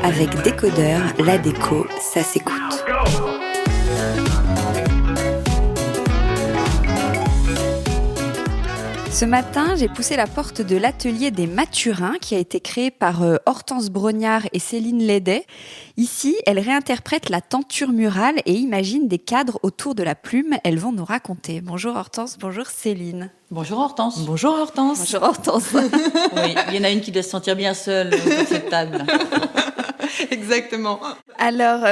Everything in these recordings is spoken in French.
Avec Décodeur, la déco, ça s'écoute. Ce matin, j'ai poussé la porte de l'atelier des Mathurins qui a été créé par Hortense Brognard et Céline Lédet. Ici, elles réinterprètent la tenture murale et imaginent des cadres autour de la plume. Elles vont nous raconter. Bonjour Hortense, bonjour Céline. Bonjour Hortense. Bonjour Hortense. Bonjour Hortense. Oui, il y en a une qui doit se sentir bien seule sur cette table. Exactement. Alors,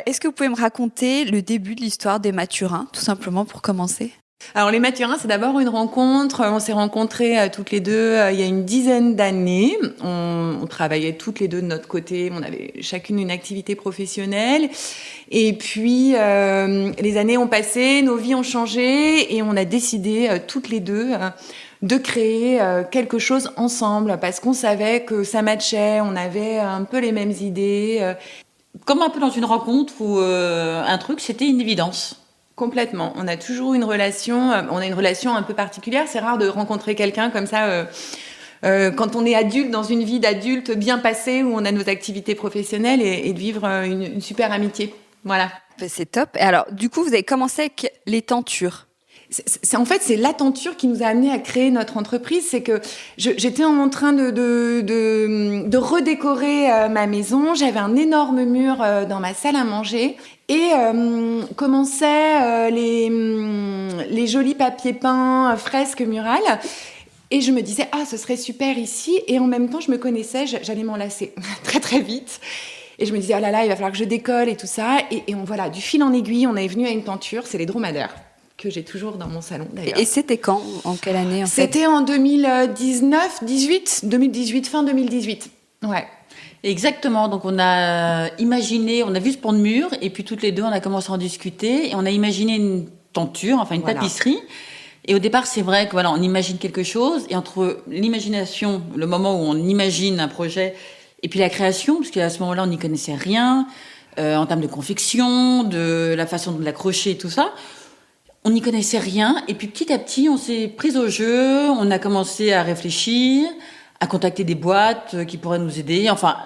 est-ce que vous pouvez me raconter le début de l'histoire des Mathurins, tout simplement pour commencer ? Alors les Mathurins, c'est d'abord une rencontre. On s'est rencontrées toutes les deux il y a une dizaine d'années. On travaillait toutes les deux de notre côté. On avait chacune une activité professionnelle. Et puis les années ont passé, nos vies ont changé et on a décidé toutes les deux de créer quelque chose ensemble parce qu'on savait que ça matchait. On avait un peu les mêmes idées. Comme un peu dans une rencontre où un truc, c'était une évidence. Complètement. On a toujours une relation, on a une relation un peu particulière. C'est rare de rencontrer quelqu'un comme ça quand on est adulte, dans une vie d'adulte bien passée, où on a nos activités professionnelles et de vivre une super amitié. Voilà. C'est top. Et alors, du coup, vous avez commencé avec les tentures. C'est la tenture qui nous a amené à créer notre entreprise. C'est que j'étais en train de redécorer ma maison. J'avais un énorme mur dans ma salle à manger et commençaient les jolis papiers peints, fresques murales. Et je me disais, ce serait super ici. Et en même temps, je me connaissais, j'allais m'en lasser très très vite. Et je me disais, oh là là, il va falloir que je décolle et tout ça. Et voilà, du fil en aiguille, on est venu à une tenture, c'est les dromadaires, que j'ai toujours dans mon salon d'ailleurs. Et c'était quand ? En quelle année en fait ? C'était en 2018, fin 2018. Ouais. Exactement. Donc on a imaginé, on a vu ce pan de mur et puis toutes les deux on a commencé à en discuter et on a imaginé une tenture, enfin une tapisserie. Et au départ c'est vrai que voilà, on imagine quelque chose et entre l'imagination, le moment où on imagine un projet et puis la création, parce qu'à ce moment-là on n'y connaissait rien en termes de confection, de la façon de l'accrocher et tout ça. On n'y connaissait rien et puis petit à petit on s'est pris au jeu, on a commencé à réfléchir, à contacter des boîtes qui pourraient nous aider, enfin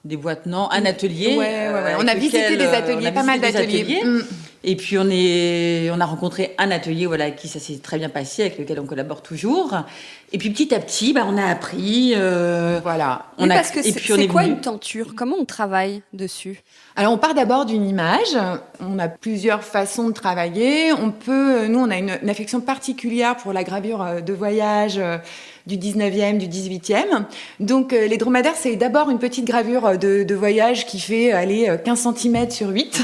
des boîtes non, un atelier. Ouais. On a visité des ateliers, pas mal d'ateliers. Et puis on a rencontré un atelier voilà qui ça s'est très bien passé, avec lequel on collabore toujours. Et puis petit à petit on a appris voilà. Parce que c'est quoi une tenture ? Comment on travaille dessus ? Alors on part d'abord d'une image. On a plusieurs façons de travailler. Nous on a une affection particulière pour la gravure de voyage du 19e, du 18e. Donc les dromadaires, c'est d'abord une petite gravure de voyage qui fait 15 cm sur 8.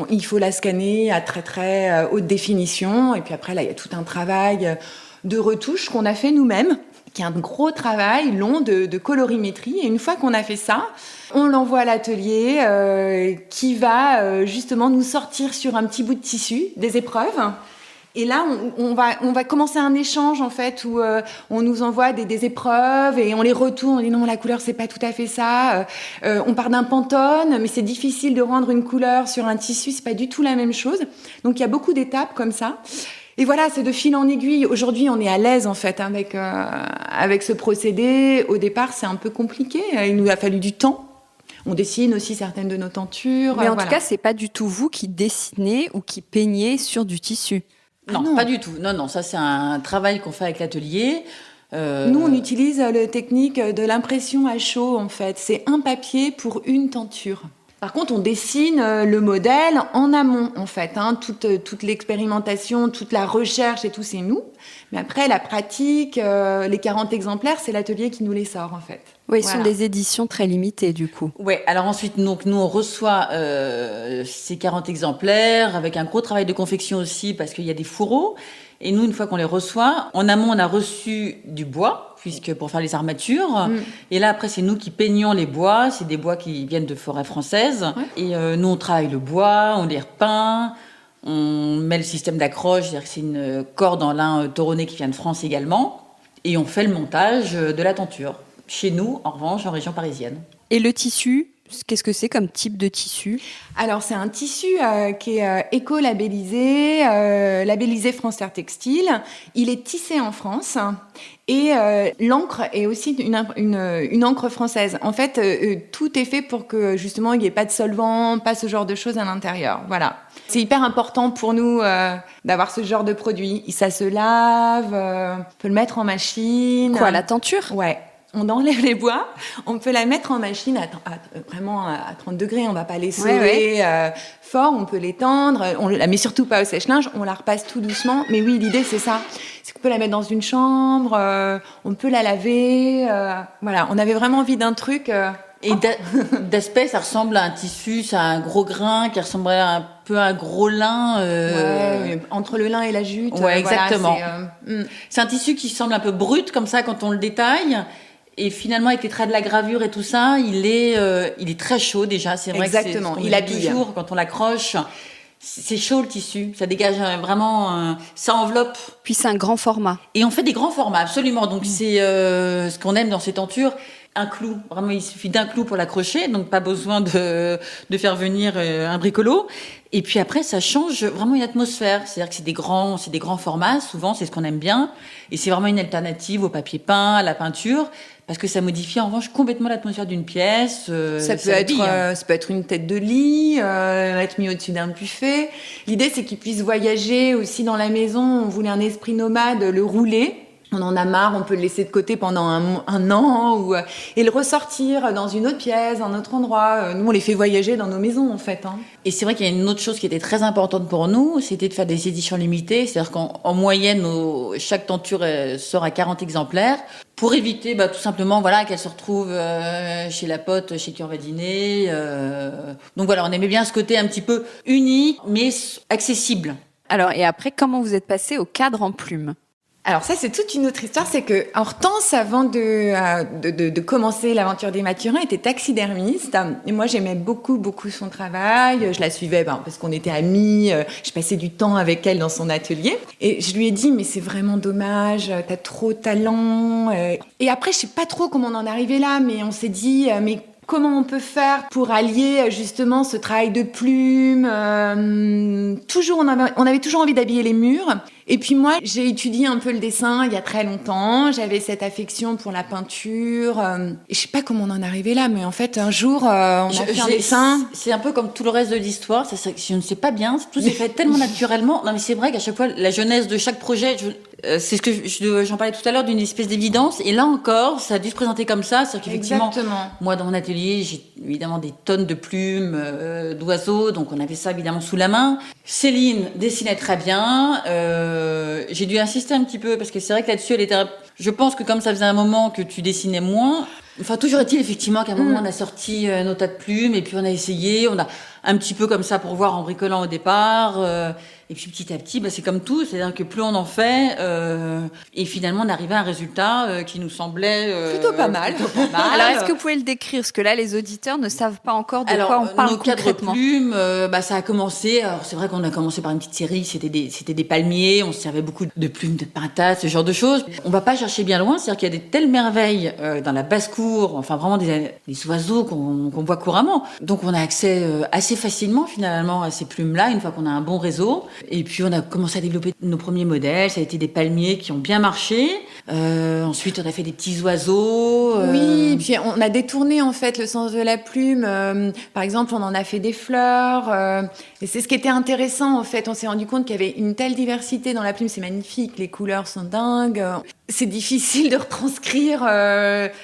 Il faut la scanner à très très haute définition. Et puis après là, il y a tout un travail de retouche qu'on a fait nous-mêmes, qui est un gros travail long de colorimétrie. Et une fois qu'on a fait ça, on l'envoie à l'atelier qui va justement nous sortir sur un petit bout de tissu des épreuves. Et là, on va commencer un échange en fait où on nous envoie des épreuves et on les retourne. On dit non, la couleur c'est pas tout à fait ça. On part d'un Pantone, mais c'est difficile de rendre une couleur sur un tissu, c'est pas du tout la même chose. Donc il y a beaucoup d'étapes comme ça. Et voilà, c'est de fil en aiguille. Aujourd'hui, on est à l'aise en fait avec ce procédé. Au départ, c'est un peu compliqué. Il nous a fallu du temps. On dessine aussi certaines de nos tentures. Mais en tout cas, c'est pas du tout vous qui dessinez ou qui peignez sur du tissu. Non, pas du tout. Non, ça c'est un travail qu'on fait avec l'atelier. Nous, on utilise la technique de l'impression à chaud, en fait. C'est un papier pour une tenture. Par contre, on dessine le modèle en amont, en fait. Toute l'expérimentation, toute la recherche et tout, c'est nous. Mais après, la pratique, les 40 exemplaires, c'est l'atelier qui nous les sort, en fait. Oui, ils sont des éditions très limitées, du coup. Oui, alors ensuite, donc, nous, on reçoit ces 40 exemplaires avec un gros travail de confection aussi, parce qu'il y a des fourreaux. Et nous, une fois qu'on les reçoit, en amont, on a reçu du bois, puisque pour faire les armatures. Et là, après, c'est nous qui peignons les bois. C'est des bois qui viennent de forêts françaises. Ouais. Et nous, on travaille le bois, on les repeint, on met le système d'accroche, c'est-à-dire que c'est une corde en lin toronné qui vient de France également. Et on fait le montage de la tenture chez nous, en revanche, en région parisienne. Et le tissu, qu'est-ce que c'est comme type de tissu ? Alors, c'est un tissu qui est éco-labellisé, labellisé France Terre Textile. Il est tissé en France et l'encre est aussi une encre française. En fait, tout est fait pour que, justement, il n'y ait pas de solvant, pas ce genre de choses à l'intérieur. Voilà. C'est hyper important pour nous d'avoir ce genre de produit. Ça se lave, on peut le mettre en machine. Quoi, la tenture ? Ouais. On enlève les bois, on peut la mettre en machine vraiment à 30 degrés, on va pas les sauver fort, on peut l'étendre, on la met surtout pas au sèche-linge, on la repasse tout doucement. Mais oui, l'idée c'est ça, c'est qu'on peut la mettre dans une chambre, on peut la laver, voilà, on avait vraiment envie d'un truc... Et d'aspect, ça ressemble à un tissu, ça a un gros grain qui ressemblerait un peu à un gros lin. Entre le lin et la jute. Ouais, exactement. Voilà, c'est un tissu qui semble un peu brut comme ça quand on le détaille. Et finalement, avec les traits de la gravure et tout ça, il est très chaud déjà. C'est vrai exactement. que il habille toujours quand on l'accroche. C'est chaud le tissu, ça dégage vraiment, ça enveloppe. Puis c'est un grand format. Et on fait des grands formats, absolument. Donc c'est ce qu'on aime dans ces tentures. Un clou, vraiment il suffit d'un clou pour l'accrocher, donc pas besoin de faire venir un bricolo. Et puis après ça change vraiment une atmosphère, c'est-à-dire que c'est des grands formats, souvent c'est ce qu'on aime bien, et c'est vraiment une alternative au papier peint, à la peinture, parce que ça modifie en revanche complètement l'atmosphère d'une pièce. Ça peut être une tête de lit, être mis au-dessus d'un buffet. L'idée c'est qu'il puisse voyager aussi dans la maison. On voulait un esprit nomade, le rouler. On en a marre, on peut le laisser de côté pendant un an et le ressortir dans une autre pièce, un autre endroit. Nous, on les fait voyager dans nos maisons, en fait. Et c'est vrai qu'il y a une autre chose qui était très importante pour nous, c'était de faire des éditions limitées. C'est-à-dire qu'en moyenne, chaque tenture sort à 40 exemplaires pour éviter tout simplement qu'elle se retrouve chez la pote, chez qui on va dîner. Donc voilà, on aimait bien ce côté un petit peu unique, mais accessible. Alors, et après, comment vous êtes passé au cadre en plume ? Alors ça, c'est toute une autre histoire. C'est que Hortense, avant de commencer l'aventure des Mathurins, était taxidermiste. Et moi, j'aimais beaucoup son travail. Je la suivais parce qu'on était amies. Je passais du temps avec elle dans son atelier. Et je lui ai dit, mais c'est vraiment dommage, t'as trop de talent. Et après, je sais pas trop comment on en est arrivé là, mais on s'est dit, mais comment on peut faire pour allier justement ce travail de plume. On avait toujours envie d'habiller les murs. Et puis moi, j'ai étudié un peu le dessin il y a très longtemps. J'avais cette affection pour la peinture. Et je sais pas comment on en est arrivé là, mais en fait, un jour, on a fait un dessin. C'est un peu comme tout le reste de l'histoire. Je ne sais pas bien. Tout s'est fait tellement naturellement. Non, mais c'est vrai qu'à chaque fois, la jeunesse de chaque projet, c'est ce que j'en parlais tout à l'heure, d'une espèce d'évidence. Et là encore, ça a dû se présenter comme ça. C'est-à-dire qu'effectivement, moi, dans mon atelier, j'ai évidemment des tonnes de plumes, d'oiseaux. Donc, on avait ça évidemment sous la main. Céline dessinait très bien. J'ai dû insister un petit peu parce que c'est vrai que là-dessus, je pense que comme ça faisait un moment que tu dessinais moins, enfin toujours est-il effectivement qu'à un moment on a sorti nos tas de plumes et puis on a essayé, on a un petit peu comme ça pour voir en bricolant au départ. Et puis petit à petit, c'est comme tout, c'est-à-dire que plus on en fait, et finalement on arrivait à un résultat qui nous semblait plutôt pas mal. Alors est-ce que vous pouvez le décrire, parce que là les auditeurs ne savent pas encore de quoi on parle concrètement. Nos cadres plumes, ça a commencé. Alors c'est vrai qu'on a commencé par une petite série, c'était des palmiers, on se servait beaucoup de plumes de pintade, ce genre de choses. On va pas chercher bien loin, c'est-à-dire qu'il y a des telles merveilles dans la basse-cour, enfin vraiment des oiseaux qu'on voit couramment. Donc on a accès assez facilement finalement à ces plumes-là une fois qu'on a un bon réseau. Et puis on a commencé à développer nos premiers modèles, ça a été des palmiers qui ont bien marché. Ensuite on a fait des petits oiseaux. Oui, puis on a détourné en fait le sens de la plume. Par exemple, on en a fait des fleurs. Et c'est ce qui était intéressant en fait. On s'est rendu compte qu'il y avait une telle diversité dans la plume, c'est magnifique, les couleurs sont dingues. C'est difficile de retranscrire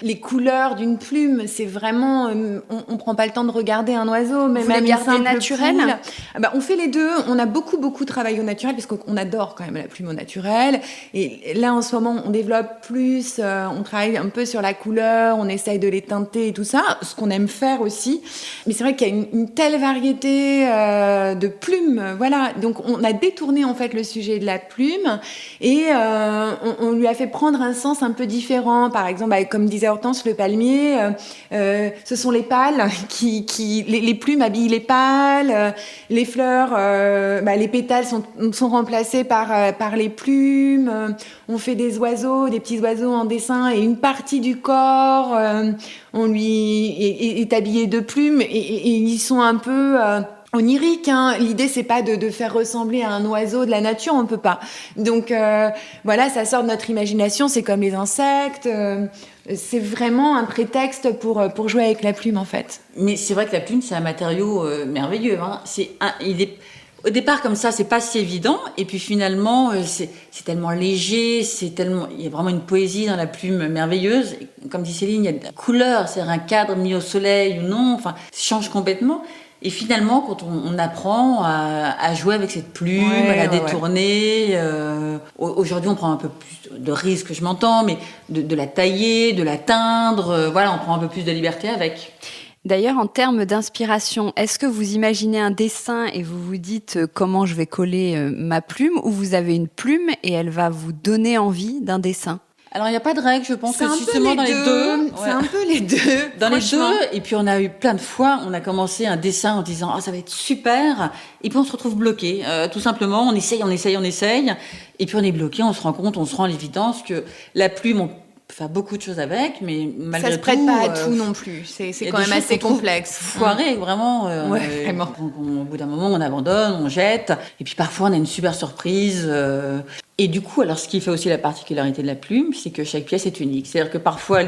les couleurs d'une plume. C'est vraiment, on prend pas le temps de regarder un oiseau, mais même une simple naturel. On fait les deux. On a beaucoup travaillé au naturel parce qu'on adore quand même la plume au naturel. Et là en ce moment, on développe plus. On travaille un peu sur la couleur. On essaye de les teinter et tout ça, ce qu'on aime faire aussi. Mais c'est vrai qu'il y a une telle variété de plumes. Voilà. Donc on a détourné en fait le sujet de la plume et on lui a fait prendre un sens un peu différent. Par exemple, comme disait Hortense, le palmier, ce sont les pâles les plumes habillent les pâles, les fleurs, les pétales sont remplacés par les plumes. On fait des oiseaux, des petits oiseaux en dessin, et une partie du corps, on lui est habillé de plumes, et ils sont un peu onirique, hein. L'idée, c'est pas de faire ressembler à un oiseau de la nature, on peut pas. Donc voilà, ça sort de notre imagination, c'est comme les insectes. C'est vraiment un prétexte pour jouer avec la plume, en fait. Mais c'est vrai que la plume, c'est un matériau merveilleux. Hein. Au départ, comme ça, c'est pas si évident. Et puis finalement, c'est tellement léger, il y a vraiment une poésie dans la plume merveilleuse. Et comme dit Céline, il y a de la couleur, c'est un cadre mis au soleil ou non. Enfin, ça change complètement. Et finalement, quand on apprend à jouer avec cette plume, à la détourner, aujourd'hui on prend un peu plus de risques, je m'entends, mais de la tailler, de la teindre, on prend un peu plus de liberté avec. D'ailleurs, en termes d'inspiration, est-ce que vous imaginez un dessin et vous vous dites comment je vais coller ma plume, ou vous avez une plume et elle va vous donner envie d'un dessin ? Alors, il n'y a pas de règle, je pense que justement dans les deux. C'est un peu les deux. Dans les deux, et puis on a eu plein de fois, on a commencé un dessin en disant « Ah, ça va être super !» Et puis on se retrouve bloqué. Tout simplement, on essaye. Et puis on est bloqué, on se rend l'évidence que la plume, on peut faire beaucoup de choses avec, mais malgré tout... Ça se prête pas à tout non plus. C'est quand même assez complexe. Foiré, vraiment. Vraiment. Au bout d'un moment, on abandonne, on jette. Et puis parfois, on a une super surprise. Et du coup, alors ce qui fait aussi la particularité de la plume, c'est que chaque pièce est unique. C'est-à-dire que parfois,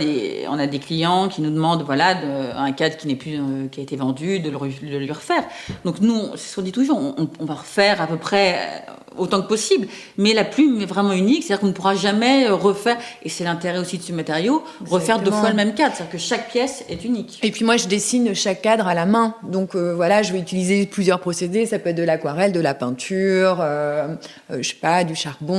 on a des clients qui nous demandent, un cadre qui n'est plus, qui a été vendu, de lui refaire. Donc nous, c'est ce qu'on dit toujours, on va refaire à peu près autant que possible. Mais la plume est vraiment unique, c'est-à-dire qu'on ne pourra jamais refaire, et c'est l'intérêt aussi de ce matériau, refaire 2 fois le même cadre. C'est-à-dire que chaque pièce est unique. Et puis moi, je dessine chaque cadre à la main. Donc je vais utiliser plusieurs procédés. Ça peut être de l'aquarelle, de la peinture, du charbon.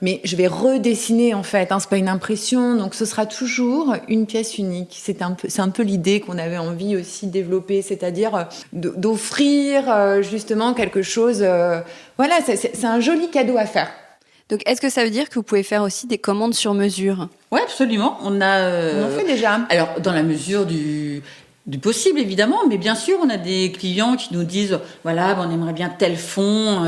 Mais je vais redessiner en fait, c'est pas une impression, donc ce sera toujours une pièce unique. C'est un peu l'idée qu'on avait envie aussi de développer, c'est-à-dire d'offrir justement quelque chose. C'est un joli cadeau à faire. Donc, est-ce que ça veut dire que vous pouvez faire aussi des commandes sur mesure ? Oui, absolument. On en fait déjà. Alors, dans la mesure du possible, évidemment, mais bien sûr, on a des clients qui nous disent on aimerait bien tel fond,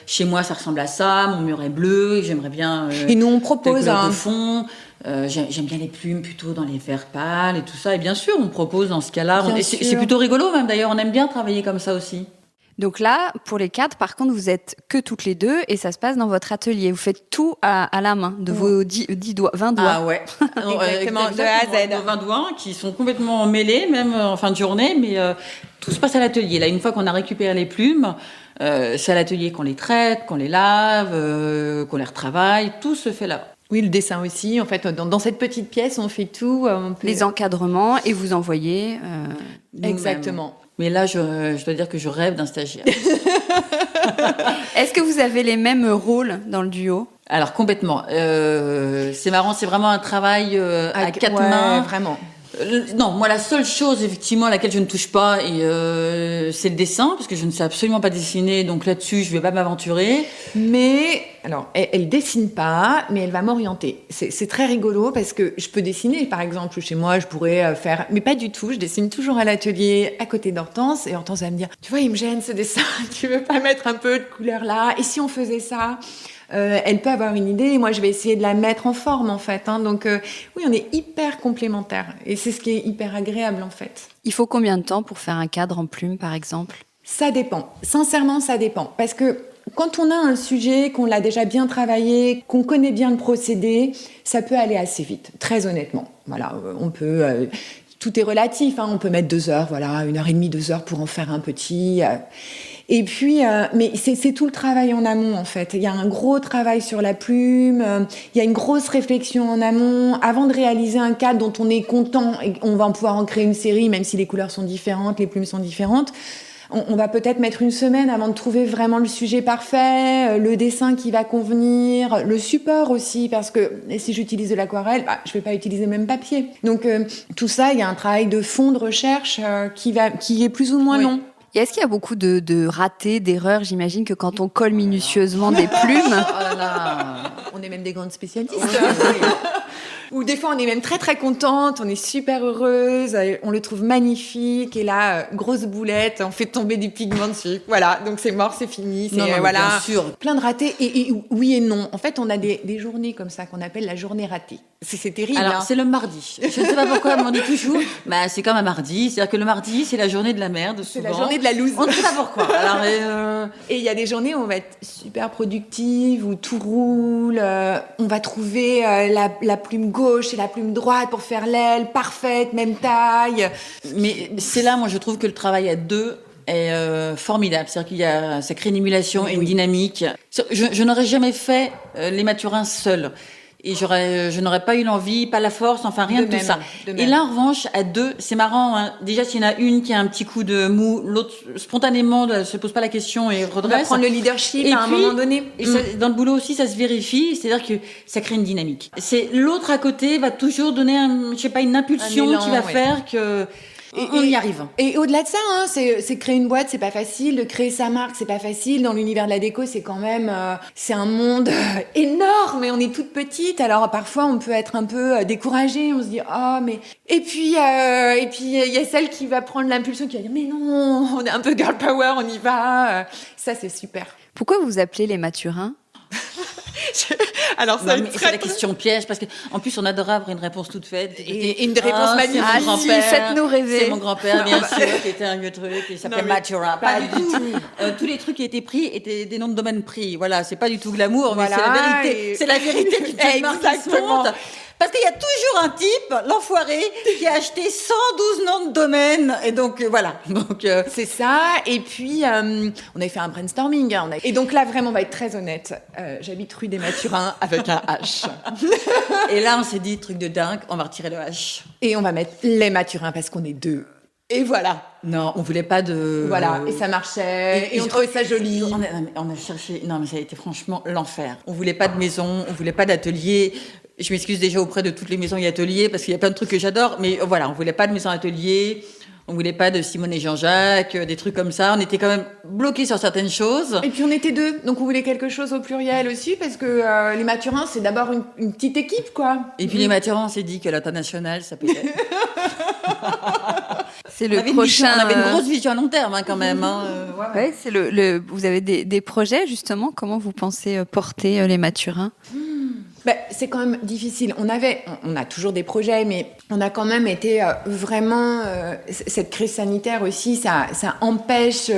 chez moi ça ressemble à ça, mon mur est bleu, j'aimerais bien et nous on propose un fond, j'aime bien les plumes plutôt dans les verts pâles et tout ça, et bien sûr on propose dans ce cas-là, c'est plutôt rigolo même d'ailleurs, on aime bien travailler comme ça aussi. Donc là, pour les cadres, par contre, vous êtes que toutes les deux et ça se passe dans votre atelier. Vous faites tout à la main, de vos 10 doigts, 20 doigts. Ah ouais, exactement, de A à Z. Nos 20 doigts qui sont complètement mêlés, même en fin de journée, mais tout se passe à l'atelier. Là, une fois qu'on a récupéré les plumes, c'est à l'atelier qu'on les traite, qu'on les lave, qu'on les retravaille, tout se fait là. Oui, le dessin aussi. En fait, dans cette petite pièce, on fait tout. Les encadrements et vous envoyez. Exactement. Mais là, je dois dire que je rêve d'un stagiaire. Est-ce que vous avez les mêmes rôles dans le duo ? Alors, complètement. C'est marrant, c'est vraiment un travail à 4 mains. Vraiment. Non, moi, la seule chose, effectivement, à laquelle je ne touche pas, c'est le dessin, parce que je ne sais absolument pas dessiner, donc là-dessus, je ne vais pas m'aventurer. Mais, alors, elle dessine pas, mais elle va m'orienter. C'est très rigolo, parce que je peux dessiner, par exemple, chez moi, je pourrais faire... Mais pas du tout, je dessine toujours à l'atelier, à côté d'Hortense, et Hortense va me dire, tu vois, il me gêne ce dessin, tu veux pas mettre un peu de couleur là ? Et si on faisait ça ? Elle peut avoir une idée et moi je vais essayer de la mettre en forme en fait. Donc oui, on est hyper complémentaires et c'est ce qui est hyper agréable en fait. Il faut combien de temps pour faire un cadre en plume par exemple ? Ça dépend. Sincèrement, ça dépend. Parce que quand on a un sujet, qu'on l'a déjà bien travaillé, qu'on connaît bien le procédé, ça peut aller assez vite, très honnêtement. Voilà, on peut... tout est relatif, on peut mettre 2 heures, 1h30, 2 heures pour en faire un petit... Et puis, mais c'est tout le travail en amont, en fait. Il y a un gros travail sur la plume, il y a une grosse réflexion en amont. Avant de réaliser un cadre dont on est content, et on va pouvoir en créer une série, même si les couleurs sont différentes, les plumes sont différentes, on va peut-être mettre 1 semaine avant de trouver vraiment le sujet parfait, le dessin qui va convenir, le support aussi, parce que si j'utilise de l'aquarelle, je vais pas utiliser le même papier. Donc, tout ça, il y a un travail de fond de recherche qui est plus ou moins long. Et est-ce qu'il y a beaucoup de ratés, d'erreurs? J'imagine que quand on colle minutieusement des plumes... Oh là là, on est même des grandes spécialistes. Ou des fois, on est même très très contente, on est super heureuse, on le trouve magnifique, et là, grosse boulette, on fait tomber du pigment dessus. Voilà, donc c'est mort, c'est fini. Non, voilà, bien sûr. Plein de ratés, et oui et non. En fait, on a des journées comme ça qu'on appelle la journée ratée. C'est terrible. Alors, c'est le mardi. Je ne sais pas pourquoi on dit toujours, bah, c'est comme un mardi. C'est-à-dire que le mardi, c'est la journée de la merde. C'est souvent. la journée de la loose. On ne sait pas pourquoi. Alors, et il y a des journées où on va être super productive, où tout roule, on va trouver la plume gauche et la plume droite pour faire l'aile, parfaite, même taille. Mais c'est là, moi, je trouve que le travail à deux est formidable. C'est-à-dire ça crée une émulation et une dynamique. Je n'aurais jamais fait les Mathurins seuls. Et je n'aurais pas eu l'envie, pas la force, enfin rien de tout ça. Et là, en revanche, à deux, c'est marrant. Hein. Déjà, s'il y en a une qui a un petit coup de mou, l'autre spontanément ne se pose pas la question et redresse. On va prendre le leadership à un moment donné. Et ça, dans le boulot aussi, ça se vérifie. C'est-à-dire que ça crée une dynamique. C'est l'autre à côté va toujours donner une impulsion qui va faire que on y arrive. Et au-delà de ça, hein, c'est créer une boîte, c'est pas facile. De créer sa marque, c'est pas facile. Dans l'univers de la déco, c'est quand même, c'est un monde énorme. Et on est toute petite. Alors parfois, on peut être un peu découragé. On se dit, mais. Et puis, il y a celle qui va prendre l'impulsion, qui va dire, mais non, on est un peu girl power, on y va. Ça, c'est super. Pourquoi vous appelez les Mathurins? Alors ça, c'est la question piège parce que en plus on adorait avoir une réponse toute faite et une réponse magnifique. C'est mon grand-père, faites-nous rêver. C'est mon grand-père bien sûr qui était un vieux truc, il s'appelait Mathurin. Pas du tout. Tous les trucs qui étaient pris étaient des noms de domaine pris. Voilà, c'est pas du tout glamour, mais c'est la vérité. C'est la vérité qui te marque, qui se monte. Parce qu'il y a toujours un type, l'enfoiré, qui a acheté 112 noms de domaine. Et donc, voilà. Donc, c'est ça. Et puis, on avait fait un brainstorming. Hein, Et donc là, vraiment, on va être très honnête. J'habite rue des Mathurins avec un H. Et là, on s'est dit, truc de dingue, on va retirer le H. Et on va mettre les Mathurins parce qu'on est deux. Et voilà. Non, on voulait pas de... Voilà, et ça marchait, et on trouvait ça joli. On a cherché... Non, mais ça a été franchement l'enfer. On voulait pas de maison, on voulait pas d'atelier. Je m'excuse déjà auprès de toutes les maisons et ateliers, parce qu'il y a plein de trucs que j'adore, mais voilà, on voulait pas de maison atelier, on voulait pas de Simone et Jean-Jacques, des trucs comme ça. On était quand même bloqués sur certaines choses. Et puis on était deux, donc on voulait quelque chose au pluriel aussi, parce que les Mathurins, c'est d'abord une petite équipe, quoi. Et puis les Mathurins, on s'est dit que l'international, ça peut être... C'est le prochain. On avait une grosse vision à long terme, hein, quand même. Hein. Ouais, c'est vous avez des projets, justement. Comment vous pensez porter les Mathurins? C'est quand même difficile. On a toujours des projets, mais on a quand même été vraiment... cette crise sanitaire aussi, ça empêche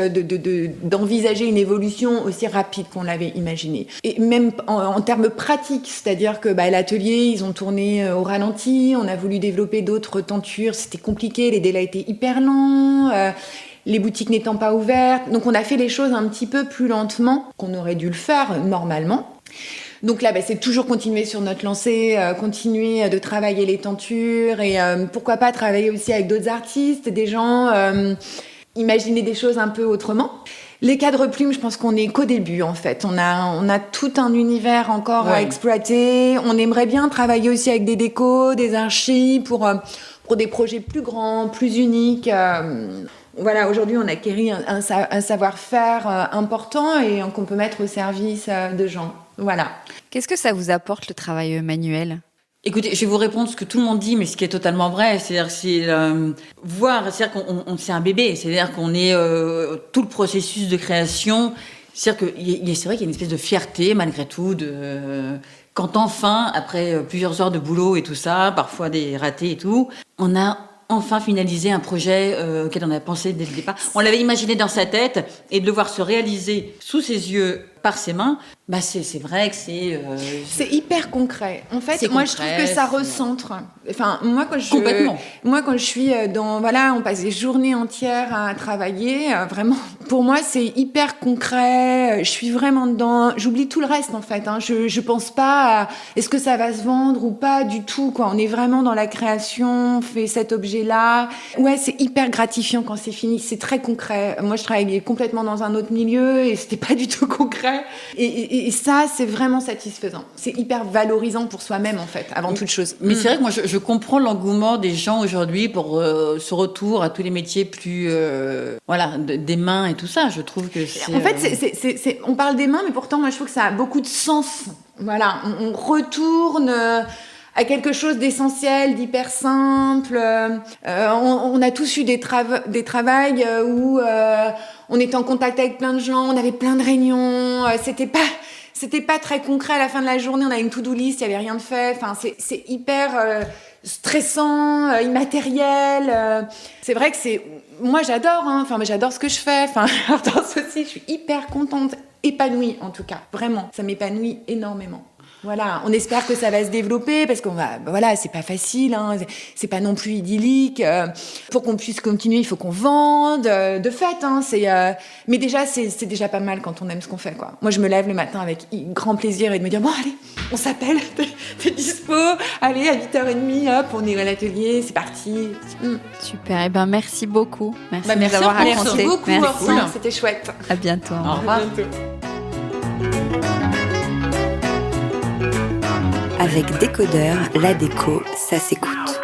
d'envisager une évolution aussi rapide qu'on l'avait imaginé. Et même en termes pratiques, c'est-à-dire que l'atelier, ils ont tourné au ralenti, on a voulu développer d'autres tentures, c'était compliqué, les délais étaient hyper longs... les boutiques n'étant pas ouvertes. Donc, on a fait les choses un petit peu plus lentement qu'on aurait dû le faire normalement. Donc là, c'est toujours continuer sur notre lancée, continuer de travailler les tentures et pourquoi pas travailler aussi avec d'autres artistes, des gens, imaginer des choses un peu autrement. Les cadres plumes, je pense qu'on est qu'au début en fait. On a tout un univers encore à exploiter. On aimerait bien travailler aussi avec des décos, des archis pour des projets plus grands, plus uniques. Voilà, aujourd'hui, on a acquis un savoir-faire important et qu'on peut mettre au service de gens. Voilà. Qu'est-ce que ça vous apporte, le travail manuel ? Écoutez, je vais vous répondre ce que tout le monde dit, mais ce qui est totalement vrai, c'est-à-dire qu'on c'est un bébé, c'est-à-dire qu'on est tout le processus de création. C'est-à-dire que c'est vrai qu'il y a une espèce de fierté malgré tout quand enfin, après plusieurs heures de boulot et tout ça, parfois des ratés et tout, on a enfin finalisé un projet auquel on avait pensé dès le départ. On l'avait imaginé dans sa tête et de le voir se réaliser sous ses yeux, par ses mains, c'est vrai que c'est... c'est hyper concret. En fait, je trouve que ça recentre. Enfin, moi, quand je suis on passe des journées entières à travailler, vraiment Pour moi, c'est hyper concret. Je suis vraiment dedans. J'oublie tout le reste, en fait. Je pense pas à est-ce que ça va se vendre ou pas du tout, quoi. On est vraiment dans la création. On fait cet objet-là. Ouais, c'est hyper gratifiant quand c'est fini. C'est très concret. Moi, je travaillais complètement dans un autre milieu et c'était pas du tout concret. Et ça, c'est vraiment satisfaisant. C'est hyper valorisant pour soi-même, en fait, avant toute chose. Mais c'est vrai que moi, je comprends l'engouement des gens aujourd'hui pour ce retour à tous les métiers plus, des mains et tout ça. Je trouve que c'est... En fait, on parle des mains, mais pourtant, moi, je trouve que ça a beaucoup de sens. Voilà, on retourne à quelque chose d'essentiel, d'hyper simple. On a tous eu des travails où on était en contact avec plein de gens, on avait plein de réunions. C'était pas très concret à la fin de la journée. On avait une to-do list, il y avait rien de fait. Enfin, c'est hyper stressant, immatériel. C'est vrai que moi, j'adore. Enfin, j'adore ce que je fais. Enfin, danse aussi. Je suis hyper contente, épanouie en tout cas. Vraiment, ça m'épanouit énormément. Voilà, on espère que ça va se développer parce c'est pas facile, c'est pas non plus idyllique. Pour qu'on puisse continuer, il faut qu'on vende. De fait, mais déjà, c'est déjà pas mal quand on aime ce qu'on fait, quoi. Moi, je me lève le matin avec grand plaisir et de me dire bon, allez, on s'appelle, t'es dispo, allez, à 8h30, hop, on est à l'atelier, c'est parti. Super, et merci beaucoup. Merci de nous merci avoir raconté. Merci beaucoup, Merci. C'était chouette. À bientôt. Au revoir. À bientôt. Avec Décodeur, la déco, ça s'écoute.